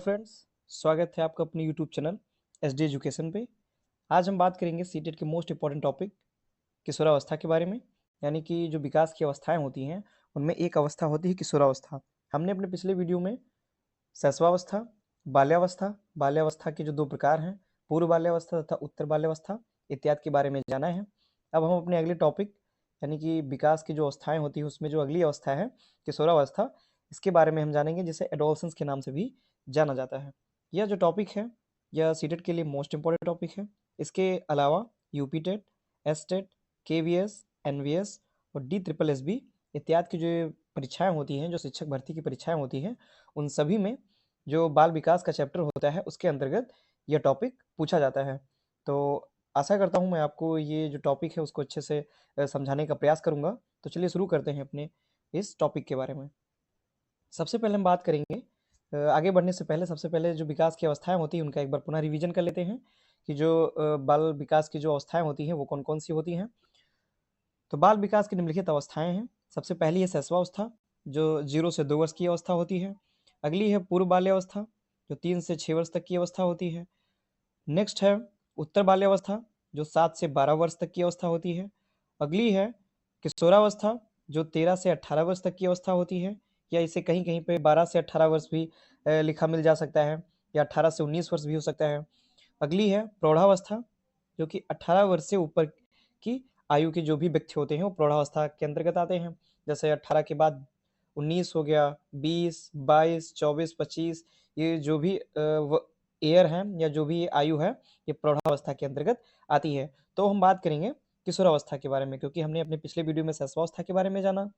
Friends, स्वागत है आपका अपने यूट्यूब चैनल एसडी एजुकेशन पे। आज हम बात करेंगे सीटेट के मोस्ट इंपॉर्टेंट टॉपिक किशोरावस्था के बारे में। यानी कि जो विकास की अवस्थाएं होती हैं उनमें एक अवस्था होती है किशोरावस्था। हमने अपने पिछले वीडियो में शैशवावस्था, बाल्यावस्था, बाल्यावस्था के जो दो प्रकार हैं, पूर्व बाल्यावस्था तथा उत्तर बाल्यावस्था इत्यादि के बारे में जाना है। अब हम अपने अगले टॉपिक यानी कि विकास की जो अवस्थाएं होती है उसमें जो अगली अवस्था है किशोरावस्था, इसके बारे में हम जानेंगे, जिसे एडोलसेंस के नाम से भी जाना जाता है। यह जो टॉपिक है यह सीटेट के लिए मोस्ट इंपॉर्टेंट टॉपिक है। इसके अलावा UP TET, S TET, K V S, N V S और डी ट्रिपल एस बी इत्यादि की जो परीक्षाएं होती हैं, जो शिक्षक भर्ती की परीक्षाएं होती हैं, उन सभी में जो बाल विकास का चैप्टर होता है उसके अंतर्गत यह टॉपिक पूछा जाता है। तो आशा करता हूँ मैं आपको ये जो टॉपिक है उसको अच्छे से समझाने का प्रयास करूँगा। तो चलिए शुरू करते हैं अपने इस टॉपिक के बारे में। सबसे पहले हम बात करेंगे, आगे बढ़ने से पहले सबसे पहले जो विकास की अवस्थाएं होती हैं उनका एक बार पुनः रिवीजन कर लेते हैं कि जो बाल विकास की जो अवस्थाएं होती हैं वो कौन कौन सी होती हैं। तो बाल विकास की निम्नलिखित अवस्थाएं हैं। सबसे पहली है शैशवावस्था, जो 0 से 2 वर्ष की अवस्था होती है। अगली है पूर्व बाल्यावस्था, जो 3 से 6 वर्ष तक की अवस्था होती है। नेक्स्ट है उत्तर बाल्यावस्था, जो 7 से 12 वर्ष तक की अवस्था होती है। अगली है किशोरावस्था, जो 13 से 18 वर्ष तक की अवस्था होती है, या इसे कहीं कहीं पे 12 से 18 वर्ष भी लिखा मिल जा सकता है, या 18 से 19 वर्ष भी हो सकता है। अगली है प्रौढ़ावस्था, जो कि 18 वर्ष से ऊपर की आयु के जो भी व्यक्ति होते हैं वो प्रौढ़ावस्था के अंतर्गत आते हैं। जैसे 18 के बाद 19 हो गया, 20, 22, 24, 25, ये जो भी ईयर हैं या जो भी आयु है ये प्रौढ़ावस्था के अंतर्गत आती है। तो हम बात करेंगे किशोरावस्था के बारे में, क्योंकि हमने अपने पिछले वीडियो में शैशवावस्था के बारे में जाना,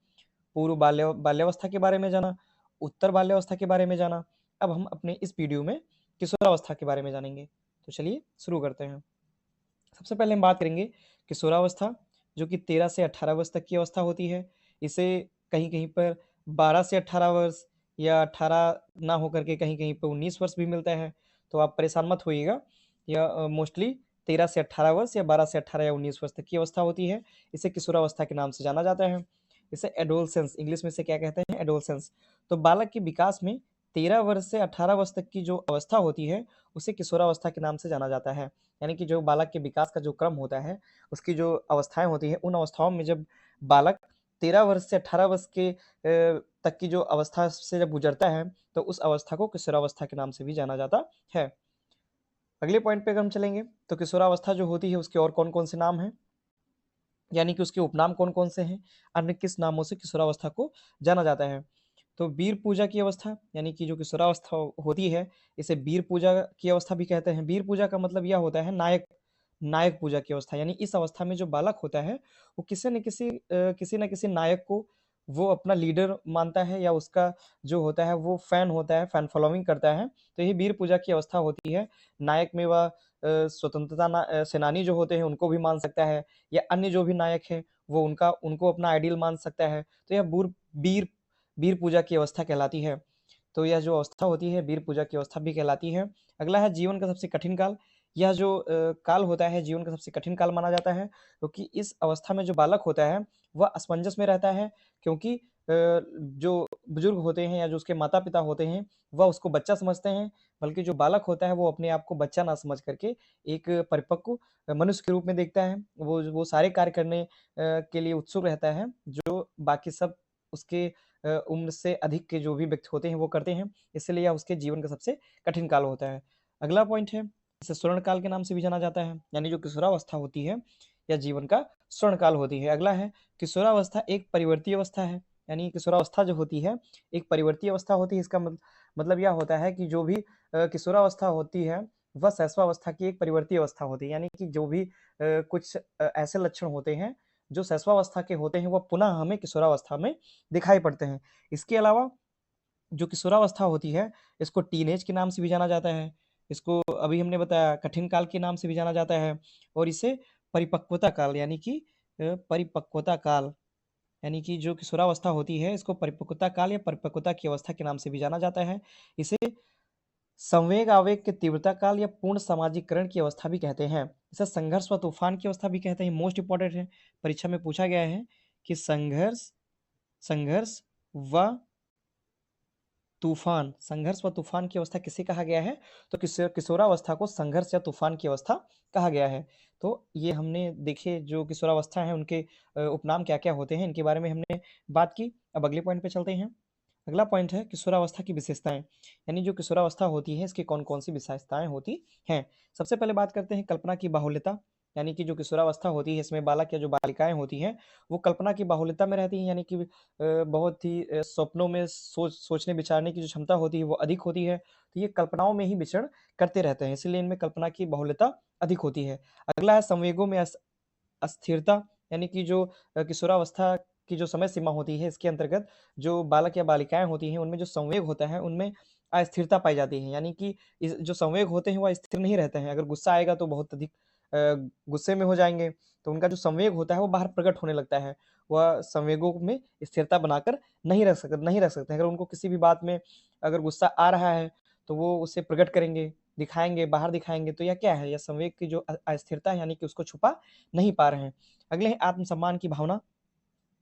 पूर्व बाल्यावस्था के बारे में जाना, उत्तर बाल्यावस्था के बारे में जाना। अब हम अपने इस वीडियो में किशोरावस्था के बारे में जानेंगे। तो चलिए शुरू करते हैं। सबसे पहले हम बात करेंगे किशोरावस्था, जो कि 13 से 18 वर्ष तक की अवस्था होती है। इसे कहीं कहीं पर 12 से 18 वर्ष या 18 ना होकर के कहीं कहीं पर 19 वर्ष भी मिलता है। तो आप परेशान मत होइएगा, यह मोस्टली 13 से 18 वर्ष या 12 से 18 या 19 वर्ष तक की अवस्था होती है। इसे किशोरावस्था के नाम से जाना जाता है। इसे एडोलसेंस, इंग्लिश में इसे क्या कहते हैं, एडोलसेंस। तो बालक के विकास में 13 वर्ष से 18 वर्ष तक की जो अवस्था होती है उसे किशोरावस्था के नाम से जाना जाता है। यानी कि जो बालक के विकास का जो क्रम होता है उसकी जो अवस्थाएं होती हैं, उन अवस्थाओं में जब बालक 13 वर्ष से 18 वर्ष के तक की जो अवस्था से जब गुजरता है तो उस अवस्था को किशोरावस्था के नाम से भी जाना जाता है। अगले पॉइंट पे अगर हम चलेंगे तो किशोरावस्था जो होती है उसके और कौन कौन से नाम हैं, यानी कि उसके उपनाम कौन कौन से हैं, अन्य किस नामों से किशोरावस्था को जाना जाता है। तो वीर पूजा की अवस्था, यानी कि जो किशोरावस्था होती है इसे वीर पूजा की अवस्था भी कहते हैं। वीर पूजा का मतलब यह होता है नायक, नायक पूजा की अवस्था। यानी इस अवस्था में जो बालक होता है वो किसी न किसी नायक को वो अपना लीडर मानता है, या उसका जो होता है वो फैन होता है, फैन फॉलोइंग करता है। तो ये वीर पूजा की अवस्था होती है। नायक में वह स्वतंत्रता सेनानी जो होते हैं उनको भी मान सकता है, या अन्य जो भी नायक है वो उनको अपना आइडियल मान सकता है। तो यह वीर वीर पूजा की अवस्था कहलाती है। तो यह जो अवस्था होती है वीर पूजा की अवस्था भी कहलाती है। अगला है जीवन का सबसे कठिन काल। यह जो काल होता है जीवन का सबसे कठिन काल माना जाता है, क्योंकि इस अवस्था में जो बालक होता है वह असमंजस में रहता है, क्योंकि जो बुजुर्ग होते हैं या जो उसके माता पिता होते हैं वह उसको बच्चा समझते हैं, बल्कि जो बालक होता है वो अपने आप को बच्चा ना समझ करके एक परिपक्व मनुष्य के रूप में देखता है। वो सारे कार्य करने के लिए उत्सुक रहता है जो बाकी सब उसके उम्र से अधिक के जो भी व्यक्ति होते हैं वो करते हैं। इसलिए यह उसके जीवन का सबसे कठिन काल होता है। अगला पॉइंट है, इसे स्वर्ण काल के नाम से भी जाना जाता है। यानी जो किशोरावस्था होती है यह जीवन का स्वर्ण काल होती है। अगला है किशोरावस्था एक परिवर्ती अवस्था है। यानी किशोरावस्था जो होती है एक परिवर्ती अवस्था होती है। इसका मतलब यह होता है कि जो भी किशोरावस्था होती है वह शैशवावस्था की एक परिवर्ती अवस्था होती है। यानी कि जो भी कुछ ऐसे लक्षण होते हैं जो शैशवावस्था के होते हैं वह पुनः हमें किशोरावस्था में दिखाई पड़ते हैं। इसके अलावा जो किशोरावस्था होती है इसको टीनेज के नाम से भी जाना जाता है। इसको अभी हमने बताया कठिन काल के नाम से भी जाना जाता है। और इसे परिपक्वता काल, यानी कि परिपक्वता काल, यानी कि जो किशोरावस्था होती है इसको परिपक्वता काल या परिपक्वता की अवस्था के नाम से भी जाना जाता है। इसे संवेग आवेग के तीव्रता काल या पूर्ण सामाजिकरण की अवस्था भी कहते हैं। इसे संघर्ष व तूफान की अवस्था भी कहते हैं। मोस्ट इंपॉर्टेंट है, परीक्षा में पूछा गया है कि संघर्ष संघर्ष व तूफान, संघर्ष व तूफान की अवस्था किसे कहा गया है? तो किशोरावस्था को संघर्ष या तूफान की अवस्था कहा गया है। तो ये हमने देखे जो किशोरावस्था है उनके उपनाम क्या-क्या होते हैं, इनके बारे में हमने बात की। अब अगले पॉइंट पे चलते हैं। अगला पॉइंट है किशोरावस्था की विशेषताएँ, यानी जो किशोरावस्था होती है इसकी कौन-कौन सी विशेषताएँ होती हैं। सबसे पहले बात करते हैं कल्पना की बाहुल्यता, यानी कि जो किशोरावस्था होती है इसमें बालक या जो बालिकाएँ होती हैं, वो कल्पना की बाहुल्यता में रहती हैं, यानी कि बहुत ही सपनों में सोचने विचारने की जो क्षमता होती है वो अधिक होती है। तो ये कल्पनाओं में ही विचरण करते रहते हैं, इसीलिए इनमें कल्पना की बाहुल्यता अधिक होती है। अगला है संवेगों में अस्थिरता, यानी कि जो किशोरावस्था की जो समय सीमा होती है इसके अंतर्गत जो बालक या बालिकाएँ होती हैं उनमें जो संवेग होता है उनमें अस्थिरता पाई जाती है। यानी कि इस जो संवेग होते हैं वो स्थिर नहीं रहते हैं। अगर गुस्सा आएगा तो बहुत अधिक गुस्से में हो जाएँगे, तो उनका जो संवेग होता है वो बाहर प्रकट होने लगता है। वह संवेगों में स्थिरता बनाकर नहीं रख सकते हैं। अगर उनको किसी भी बात में अगर गुस्सा आ रहा है तो वो उसे प्रकट करेंगे, दिखाएँगे, बाहर दिखाएँगे। तो यह क्या है? यह संवेग की जो अस्थिरता है, यानी कि उसको छुपा नहीं पा रहे हैं। अगले हैं आत्मसम्मान की भावना,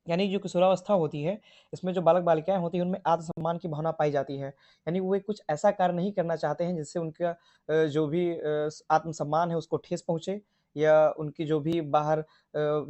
यानी जो किशोरावस्था होती है, इसमें जो बालक-बालिकाएँ होती हैं, उनमें आत्मसम्मान की भावना पाई जाती है। यानी वो एक कुछ ऐसा कार्य नहीं करना चाहते हैं जिससे उनका जो भी आत्मसम्मान है उसको ठेस पहुँचे, या उनकी जो भी बाहर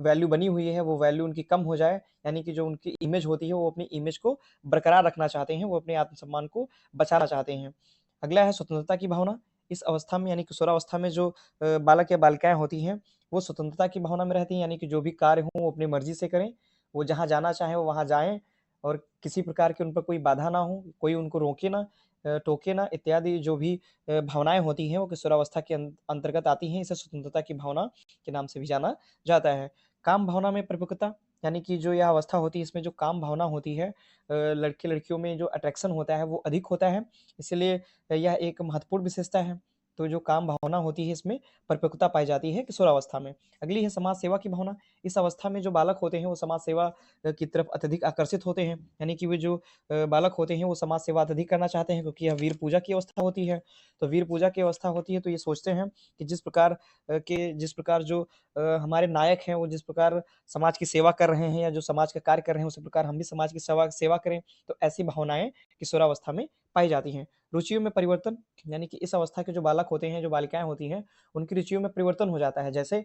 वैल्यू बनी हुई है वो वैल्यू उनकी कम हो जाए। यानी कि जो उनकी इमेज होती है वो अपनी इमेज को बरकरार रखना चाहते हैं, वो अपने आत्मसम्मान को बचाना चाहते हैं। अगला है स्वतंत्रता की भावना। इस अवस्था में, यानी किशोरावस्था में जो बालक या बालिकाएँ होती हैं, वो स्वतंत्रता की भावना में रहती हैं, यानी कि जो भी कार्य हों वो अपनी मर्ज़ी से करें। वो जहाँ जाना चाहें वो वहाँ जाएँ, और किसी प्रकार की उन पर कोई बाधा ना हो, कोई उनको रोके ना, टोके ना, इत्यादि जो भी भावनाएँ होती हैं वो किशोरावस्था के अंतर्गत आती हैं। इसे स्वतंत्रता की भावना के नाम से भी जाना जाता है। काम भावना में परिपक्वता, यानी कि जो यह अवस्था होती है इसमें जो काम भावना होती है, लड़के-लड़कियों में जो अट्रैक्शन होता है वो अधिक होता है, इसलिए यह एक महत्वपूर्ण विशेषता है। तो जो काम भावना होती है इसमें परिपक्वता पाई जाती है किशोरावस्था में। अगली है समाज सेवा की भावना। इस अवस्था में जो बालक होते हैं वो समाज सेवा की तरफ अत्यधिक आकर्षित होते हैं। यानी कि वे जो बालक होते हैं वो समाज सेवा अत्यधिक करना चाहते हैं, क्योंकि यह वीर पूजा की अवस्था होती है। तो वीर पूजा की अवस्था होती है तो ये सोचते हैं कि जिस प्रकार जो हमारे नायक हैं वो जिस प्रकार समाज की सेवा कर रहे हैं या जो समाज का कार्य कर रहे हैं उसी प्रकार हम भी समाज की सेवा सेवा करें। तो ऐसी भावनाएँ किशोरावस्था में पाई जाती हैं। रुचियों में परिवर्तन, यानी कि इस अवस्था के जो बालक होते हैं, जो बालिकाएँ होती हैं, उनकी रुचियों में परिवर्तन हो जाता है। जैसे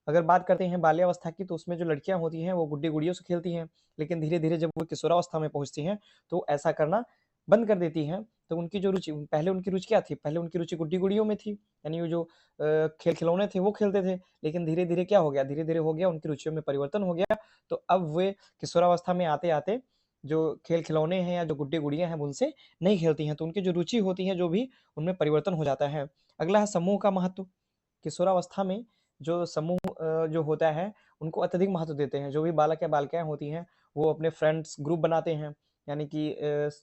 अगर बात करते हैं बाल्यावस्था की, तो उसमें जो लड़कियाँ होती हैं वो गुड्डी-गुड़ियों से खेलती हैं, लेकिन धीरे-धीरे जब वो किशोरावस्था में पहुँचती हैं, तो ऐसा करना बंद कर देती हैं। तो उनकी जो रुचि, पहले उनकी रुचि क्या थी? पहले उनकी रुचि गुड्डी-गुड़ियों में थी, यानी वो जो खेल-खिलौने थे वो खेलते थे, लेकिन धीरे-धीरे क्या हो गया? धीरे-धीरे हो गया उनकी रुचियों में परिवर्तन हो गया, तो अब वे किशोरावस्था में आते-आते जो खेल-खिलौने हैं या जो गुड्डी-गुड़ियाँ हैं, वो उनसे नहीं खेलती हैं, तो उनकी जो रुचि होती है जो भी, उनमें परिवर्तन हो जाता है। अगला है समूह का महत्व। किशोरावस्था में जो समूह जो होता है, उनको अत्यधिक महत्व देते हैं। जो भी बालक या बालिकाएँ होती हैं, वो अपने फ्रेंड्स ग्रुप बनाते हैं, यानी कि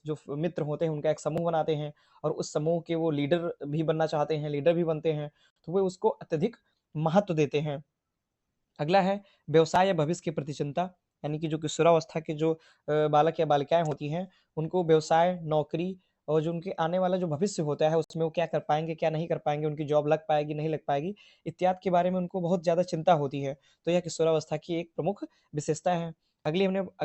जो मित्र होते हैं, उनका एक समूह बनाते हैं, और उस समूह के वो लीडर भी बनना चाहते हैं, लीडर भी बनते हैं, तो वे उसको अत्यधिक महत्व देते हैं। अगला है व्यवसाय या भविष्य के प्रति चिंता, यानी कि जो किशोरावस्था के जो बालक या बालिकाएँ होती हैं, उनको व्यवसाय, नौकरी और जो उनके आने वाला जो भविष्य होता है, उसमें वो क्या कर पाएँगे, क्या नहीं कर पाएँगे, उनकी जॉब लग पाएगी, नहीं लग पाएगी, इत्यादि के बारे में उनको बहुत ज़्यादा चिंता होती है। तो यह किशोरावस्था की एक प्रमुख विशेषता है। अगली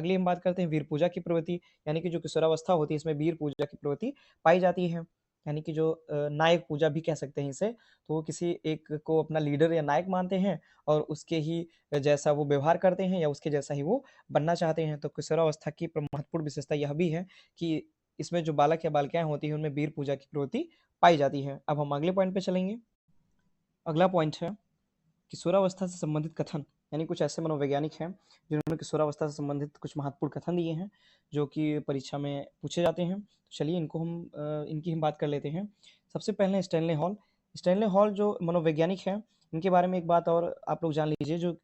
हम बात करते हैं वीर पूजा की प्रवृत्ति, यानी कि जो किशोरावस्था होती है, इसमें वीर पूजा की प्रवृत्ति पाई जाती है। यानी कि जो नायक पूजा भी कह सकते हैं इसे, तो वो किसी एक को अपना लीडर या नायक मानते हैं और उसके ही जैसा वो व्यवहार करते हैं या उसके जैसा ही वो बनना चाहते हैं। तो किशोरावस्था की महत्वपूर्ण विशेषता यह भी है कि इसमें जो बालक या बालिकाएँ होती हैं, उनमें वीर पूजा की प्रवृत्ति पाई जाती है। अब हम अगले पॉइंट पे चलेंगे। अगला पॉइंट है किशोरावस्था से संबंधित कथन, यानी कुछ ऐसे मनोवैज्ञानिक हैं जिन्होंने किशोरावस्था से संबंधित कुछ महत्वपूर्ण कथन दिए हैं, जो कि परीक्षा में पूछे जाते हैं। चलिए इनकी हम बात कर लेते हैं। सबसे पहले स्टैनले हॉल। स्टैनले हॉल जो मनोवैज्ञानिक हैं, इनके बारे में एक बात और आप लोग जान लीजिए। जो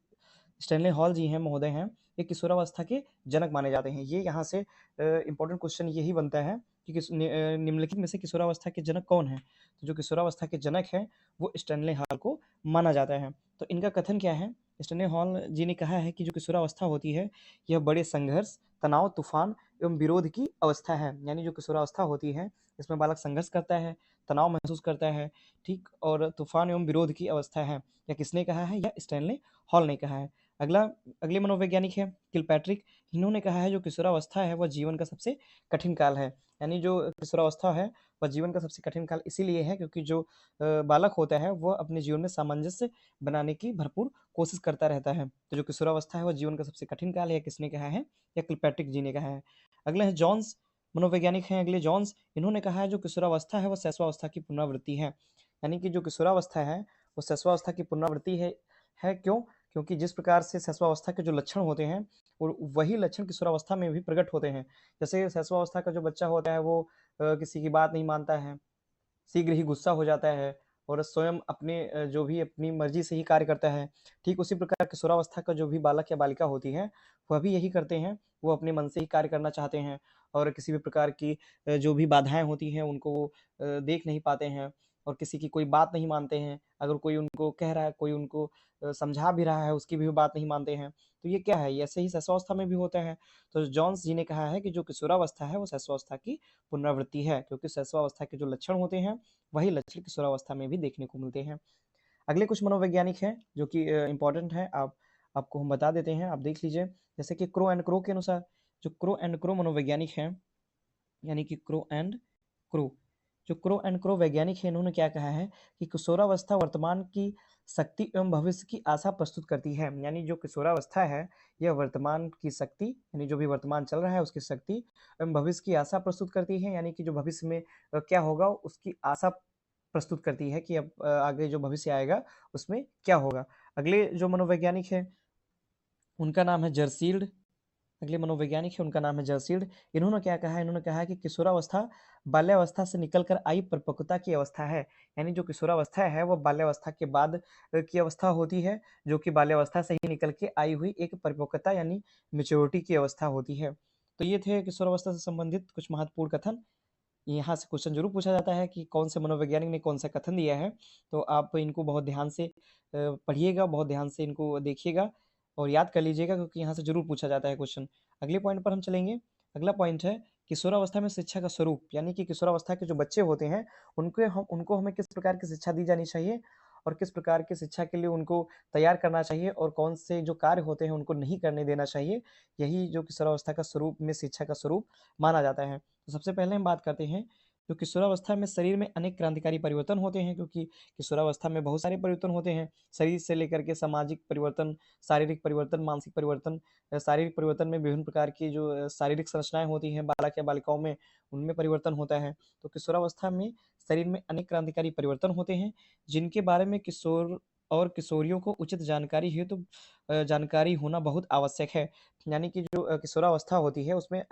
स्टैनले हॉल जी हैं, महोदय हैं, ये किशोरावस्था के जनक माने जाते हैं। ये यहाँ से इम्पोर्टेंट क्वेश्चन यही बनता है कि निम्नलिखित में से किशोरावस्था के जनक कौन हैं? तो जो किशोरावस्था के जनक हैं, वो स्टैनले हॉल को माना जाता है। तो इनका कथन क्या है? स्टैनले हॉल जी ने कहा है कि जो किशोरावस्था होती है, यह बड़े संघर्ष, तनाव, तूफ़ान एवं विरोध की अवस्था है। यानी जो किशोरावस्था होती है, इसमें बालक संघर्ष करता है, तनाव महसूस करता है, ठीक? और तूफ़ान एवं विरोध की अवस्था है। यह किसने कहा है? यह स्टैनले हॉल ने कहा है। अगला अगले मनोवैज्ञानिक है किलपैट्रिक। इन्होंने कहा है जो किशोरावस्था है वह जीवन का सबसे कठिन काल है। यानी जो किशोरावस्था है वह जीवन का सबसे कठिन काल इसीलिए है क्योंकि जो बालक होता है वह अपने जीवन में सामंजस्य बनाने की भरपूर कोशिश करता रहता है। तो जो किशोरावस्था है वह जीवन का सबसे कठिन काल है, किसने कहा है? या किलपैट्रिक जी ने कहा है। अगला है जॉन्स, मनोवैज्ञानिक हैं अगले जॉन्स। इन्होंने कहा है जो किशोरावस्था है वह शैशवावस्था की पुनरावृत्ति है। यानी कि जो किशोरावस्था है वो शैशवावस्था की पुनरावृत्ति है क्यों? क्योंकि जिस प्रकार से शैशवावस्था के जो लक्षण होते हैं और वही लक्षण किशोरावस्था में भी प्रकट होते हैं। जैसे शैशवावस्था का जो बच्चा होता है वो किसी की बात नहीं मानता है, शीघ्र ही गुस्सा हो जाता है और स्वयं अपने जो भी अपनी मर्जी से ही कार्य करता है। ठीक उसी प्रकार किशोरावस्था का जो भी बालक या बालिका होती है, वह भी यही करते हैं। वो अपने मन से ही कार्य करना चाहते हैं और किसी भी प्रकार की जो भी बाधाएँ होती हैं उनको वो देख नहीं पाते हैं और किसी की कोई बात नहीं मानते हैं। अगर कोई उनको कह रहा है, कोई उनको समझा भी रहा है, उसकी भी बात नहीं मानते हैं। तो ये क्या है? ये ऐसे ही शैशवावस्था में भी होता है। तो जॉन्स जी ने कहा है कि जो किशोरावस्था है वो शैशवावस्था की पुनरावृत्ति है क्योंकि शैशवावस्था के जो लक्षण होते हैं वही लक्षण किशोरावस्था में भी देखने को मिलते हैं। अगले कुछ मनोवैज्ञानिक हैं जो कि इम्पोर्टेंट हैं, आपको हम बता देते हैं, आप देख लीजिए। जैसे कि क्रो एंड क्रो के अनुसार, जो क्रो एंड क्रो मनोवैज्ञानिक हैं, यानी कि क्रो एंड क्रो, जो क्रो एंड क्रो वैज्ञानिक हैं, इन्होंने क्या कहा है कि किशोरावस्था वर्तमान की शक्ति एवं भविष्य की आशा प्रस्तुत करती है। यानी जो किशोरावस्था है यह वर्तमान की शक्ति, यानी जो भी वर्तमान चल रहा है उसकी शक्ति एवं भविष्य की आशा प्रस्तुत करती है। यानी कि जो भविष्य में क्या होगा उसकी आशा प्रस्तुत करती है कि अब आगे जो भविष्य आएगा उसमें क्या होगा। अगले जो मनोवैज्ञानिक है उनका नाम है जर्सील्ड। अगले मनोवैज्ञानिक है उनका नाम है जर्सील्ड। इन्होंने क्या कहा है? इन्होंने कहा है कि किशोरावस्था बाल्यावस्था से निकलकर आई परिपक्वता की अवस्था है। यानी जो किशोरावस्था है वो बाल्यावस्था के बाद की अवस्था होती है, जो कि बाल्यावस्था से ही निकल के आई हुई एक परिपक्वता यानी मैच्योरिटी की अवस्था होती है। तो ये थे किशोरावस्था से संबंधित कुछ महत्वपूर्ण कथन। यहाँ से क्वेश्चन ज़रूर पूछा जाता है कि कौन से मनोवैज्ञानिक ने कौन सा कथन दिया है। तो आप इनको बहुत ध्यान से पढ़िएगा, बहुत ध्यान से इनको देखिएगा और याद कर लीजिएगा क्योंकि यहाँ से ज़रूर पूछा जाता है क्वेश्चन। अगले पॉइंट पर हम चलेंगे। अगला पॉइंट है किशोरावस्था में शिक्षा का स्वरूप, यानी कि किशोरावस्था के जो बच्चे होते हैं उनको हमें किस प्रकार की शिक्षा दी जानी चाहिए और किस प्रकार की शिक्षा के लिए उनको तैयार करना चाहिए और कौन से जो कार्य होते हैं उनको नहीं करने देना चाहिए। यही जो किशोरावस्था का स्वरूप में शिक्षा का स्वरूप माना जाता है। तो सबसे पहले हम बात करते हैं जो किशोरावस्था में शरीर में अनेक क्रांतिकारी परिवर्तन होते हैं, क्योंकि किशोरावस्था में बहुत सारे परिवर्तन होते हैं, शरीर से लेकर के सामाजिक परिवर्तन, शारीरिक परिवर्तन, मानसिक परिवर्तन। शारीरिक परिवर्तन में विभिन्न प्रकार की जो शारीरिक संरचनाएं होती हैं बालक या बालिकाओं में, उनमें परिवर्तन होता है। तो किशोरावस्था में शरीर में अनेक क्रांतिकारी परिवर्तन होते हैं जिनके बारे में किशोर और किशोरियों को उचित जानकारी हेतु जानकारी होना बहुत आवश्यक है। यानी कि जो किशोरावस्था होती है उसमें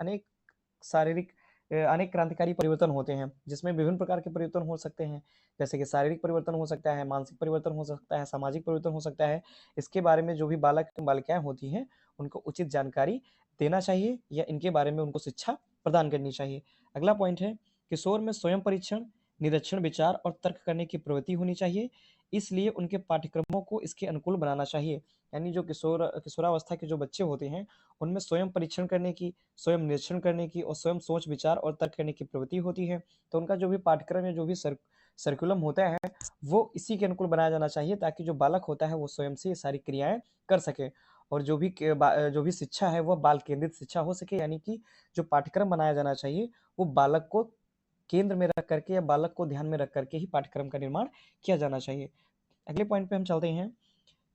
अनेक क्रांतिकारी परिवर्तन होते हैं जिसमें विभिन्न प्रकार के परिवर्तन हो सकते हैं। जैसे कि शारीरिक परिवर्तन हो सकता है, मानसिक परिवर्तन हो सकता है, सामाजिक परिवर्तन हो सकता है। इसके बारे में जो भी बालक बालिकाएं होती हैं उनको उचित जानकारी देना चाहिए या इनके बारे में उनको शिक्षा प्रदान करनी चाहिए। अगला पॉइंट है किशोर में स्वयं परीक्षण, निरीक्षण, विचार और तर्क करने की प्रवृत्ति होनी चाहिए, इसलिए उनके पाठ्यक्रमों को इसके अनुकूल बनाना चाहिए। यानी जो किशोरावस्था के जो बच्चे होते हैं उनमें स्वयं परीक्षण करने की, स्वयं निरीक्षण करने की और स्वयं सोच विचार और तर्क करने की प्रवृत्ति होती है। तो उनका जो भी पाठ्यक्रम या जो भी सर्कुलम होता है वो इसी के अनुकूल बनाया जाना चाहिए ताकि जो बालक होता है वो स्वयं से ये सारी क्रियाएं कर सके और जो भी शिक्षा है वह बाल केंद्रित शिक्षा हो सके। यानी कि जो पाठ्यक्रम बनाया जाना चाहिए वो बालक को केंद्र में रख करके या बालक को ध्यान में रख करके ही पाठ्यक्रम का निर्माण किया जाना चाहिए। अगले पॉइंट पे हम चलते हैं।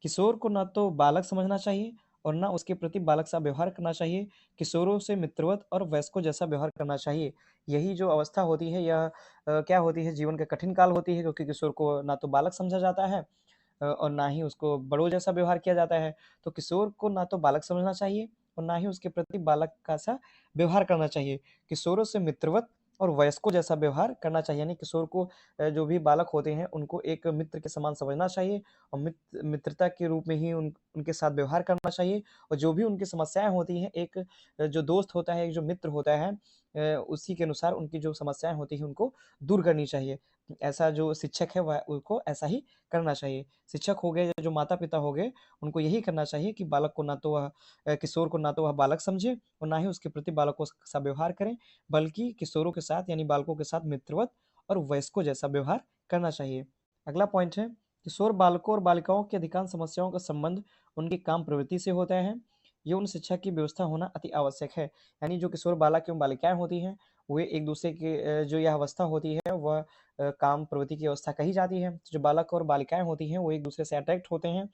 किशोर को ना तो बालक समझना चाहिए और ना उसके प्रति बालक सा व्यवहार करना चाहिए। किशोरों से मित्रवत और वयस्कों जैसा व्यवहार करना चाहिए। यही जो अवस्था होती है यह क्या होती है, जीवन का कठिन काल होती है क्योंकि किशोर को ना तो बालक समझा जाता है और ना ही उसको बड़ों जैसा व्यवहार किया जाता है। तो किशोर को ना तो बालक समझना चाहिए और ना ही उसके प्रति बालक का सा व्यवहार करना चाहिए। किशोरों से मित्रवत और वयस्कों जैसा व्यवहार करना चाहिए। यानी किशोर को जो भी बालक होते हैं उनको एक मित्र के समान समझना चाहिए और मित्रता के रूप में ही उनके साथ व्यवहार करना चाहिए और जो भी उनकी समस्याएं होती हैं, एक जो दोस्त होता है, एक जो मित्र होता है, उसी के अनुसार उनकी जो समस्याएं होती हैं उनको दूर करनी चाहिए। ऐसा जो शिक्षक है वह उनको ऐसा ही करना चाहिए। शिक्षक हो गए या जो माता पिता हो गए उनको यही करना चाहिए कि बालक को ना तो वह किशोर को ना तो वह बालक समझे और ना ही उसके प्रति बालकों सा व्यवहार करें, बल्कि किशोरों के साथ यानी बालकों के साथ मित्रवत और वयस्कों जैसा व्यवहार करना चाहिए। अगला पॉइंट है किशोर बालकों और बालिकाओं की अधिकांश समस्याओं का संबंध उनकी काम प्रवृत्ति से होता है। ये उन शिक्षा की व्यवस्था होना अति आवश्यक है। यानी जो किशोर बालक एवं बालिकाएं होती हैं, वे एक दूसरे के जो यह अवस्था होती है वह काम प्रवृत्ति की अवस्था कही जाती है। तो जो बालक और बालिकाएं होती हैं वो एक दूसरे से अट्रैक्ट होते हैं।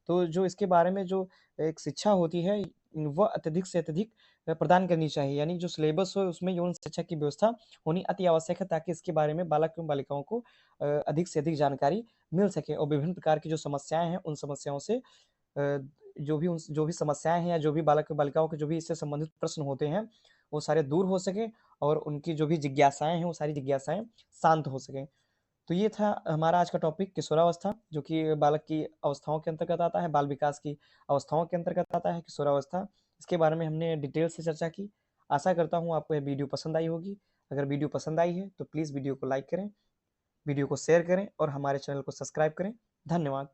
तो जो इसके बारे में जो एक शिक्षा होती है वह अत्यधिक से अत्यधिक प्रदान करनी चाहिए। यानी जो सिलेबस हो उसमें यौन शिक्षा की व्यवस्था होनी अति आवश्यक है, ताकि इसके बारे में बालक एवं बालिकाओं को अधिक से अधिक जानकारी मिल सके और विभिन्न प्रकार की जो समस्याएं हैं उन समस्याओं से जो भी समस्याएं हैं या जो भी बालक बालिकाओं के जो भी इससे संबंधित प्रश्न होते हैं वो सारे दूर हो सके और उनकी जो भी जिज्ञासाएं हैं वो सारी जिज्ञासाएं शांत हो सकें। तो ये था हमारा आज का टॉपिक किशोरावस्था, जो कि बालक की अवस्थाओं के अंतर्गत आता है, बाल विकास की अवस्थाओं के अंतर्गत आता है किशोरावस्था। इसके बारे में हमने डिटेल से चर्चा की। आशा करता हूँ आपको यह वीडियो पसंद आई होगी। अगर वीडियो पसंद आई है तो प्लीज़ वीडियो को लाइक करें, वीडियो को शेयर करें और हमारे चैनल को सब्सक्राइब करें। धन्यवाद।